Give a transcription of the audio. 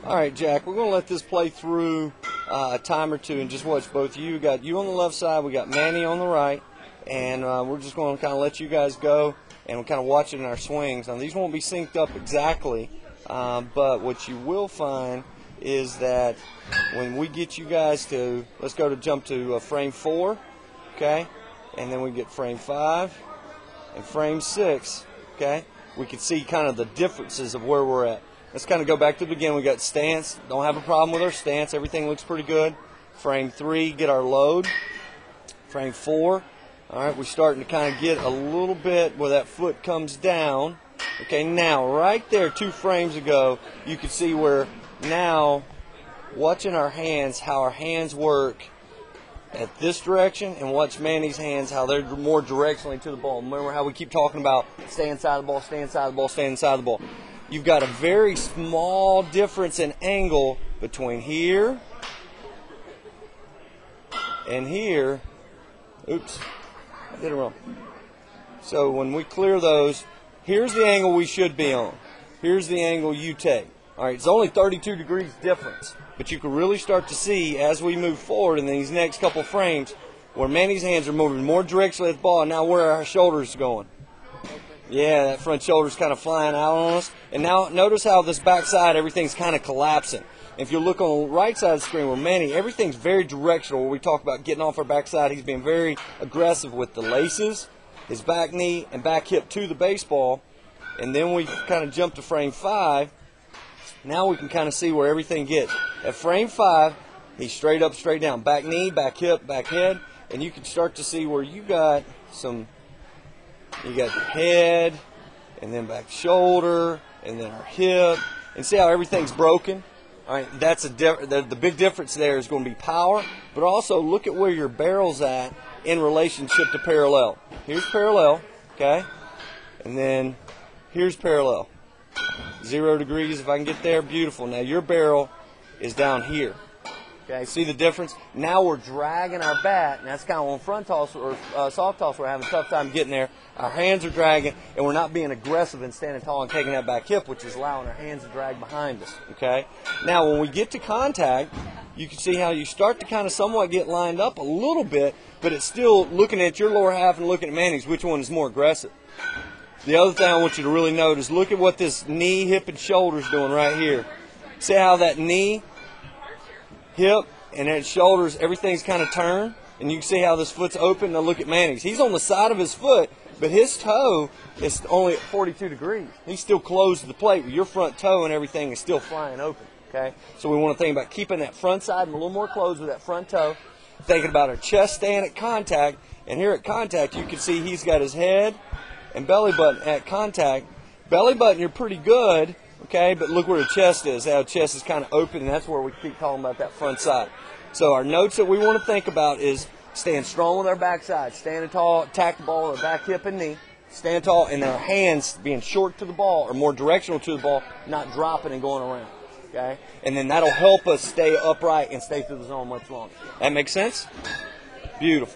All right, Jack, we're going to let this play through a time or two and just watch both of you. We got you on the left side, we got Manny on the right, and we're just going to kind of let you guys go and we're kind of watching our swings. Now, these won't be synced up exactly, but what you will find is that when we get you guys to, let's go to jump to frame 4, okay, and then we get frame 5 and frame 6, okay, we can see kind of the differences of where we're at. Let's kind of go back to the beginning. We got stance. Don't have a problem with our stance. Everything looks pretty good. Frame 3, get our load. Frame 4, all right, we're starting to kind of get a little bit where that foot comes down. Okay, now right there 2 frames ago, you could see where now watching our hands, how our hands work at this direction, and watch Manny's hands, how they're more directionally to the ball. Remember how we keep talking about stay inside the ball, stay inside the ball, stay inside the ball. You've got a very small difference in angle between here and here. Oops, I did it wrong. So when we clear those, here's the angle we should be on. Here's the angle you take. All right, it's only 32 degrees difference, but you can really start to see as we move forward in these next couple frames where Manny's hands are moving more directionally at the ball, and now where our shoulders going. Yeah, that front shoulder's kind of flying out on us. And now notice how this backside, everything's kind of collapsing. If you look on the right side of the screen where Manny, everything's very directional. Where we talk about getting off our backside, he's being very aggressive with the laces, his back knee and back hip to the baseball. And then we kind of jump to frame 5. Now we can kind of see where everything gets. At frame 5, he's straight up, straight down. Back knee, back hip, back head. And you can start to see where you got some... You got the head, and then back shoulder, and then our hip, and see how everything's broken. All right, that's the big difference there is going to be power, but also look at where your barrel's at in relationship to parallel. Here's parallel, okay, and then here's parallel. 0 degrees, if I can get there, beautiful. Now your barrel is down here. Okay, see the difference? Now we're dragging our bat, and that's kind of on front toss or soft toss we're having a tough time getting there. Our hands are dragging, and we're not being aggressive and standing tall and taking that back hip, which is allowing our hands to drag behind us. Okay? Now, when we get to contact, you can see how you start to kind of somewhat get lined up a little bit, but it's still looking at your lower half and looking at Manny's, which one is more aggressive. The other thing I want you to really notice, look at what this knee, hip, and shoulder is doing right here. See how that knee, hip, and then shoulders, everything's kind of turned, and you can see how this foot's open. Now look at Manny's. He's on the side of his foot, but his toe is only at 42 degrees. He's still closed to the plate, but your front toe and everything is still flying open, okay? So we want to think about keeping that front side a little more closed with that front toe, thinking about our chest staying at contact, and here at contact, you can see he's got his head and belly button at contact. Belly button, you're pretty good. Okay, but look where the chest is. How the chest is kind of open, and that's where we keep talking about that front side. So our notes that we want to think about is staying strong with our backside, standing tall, attack the ball with our back hip and knee, stand tall, and our hands being short to the ball or more directional to the ball, not dropping and going around. Okay, and then that'll help us stay upright and stay through the zone much longer. That makes sense? Beautiful.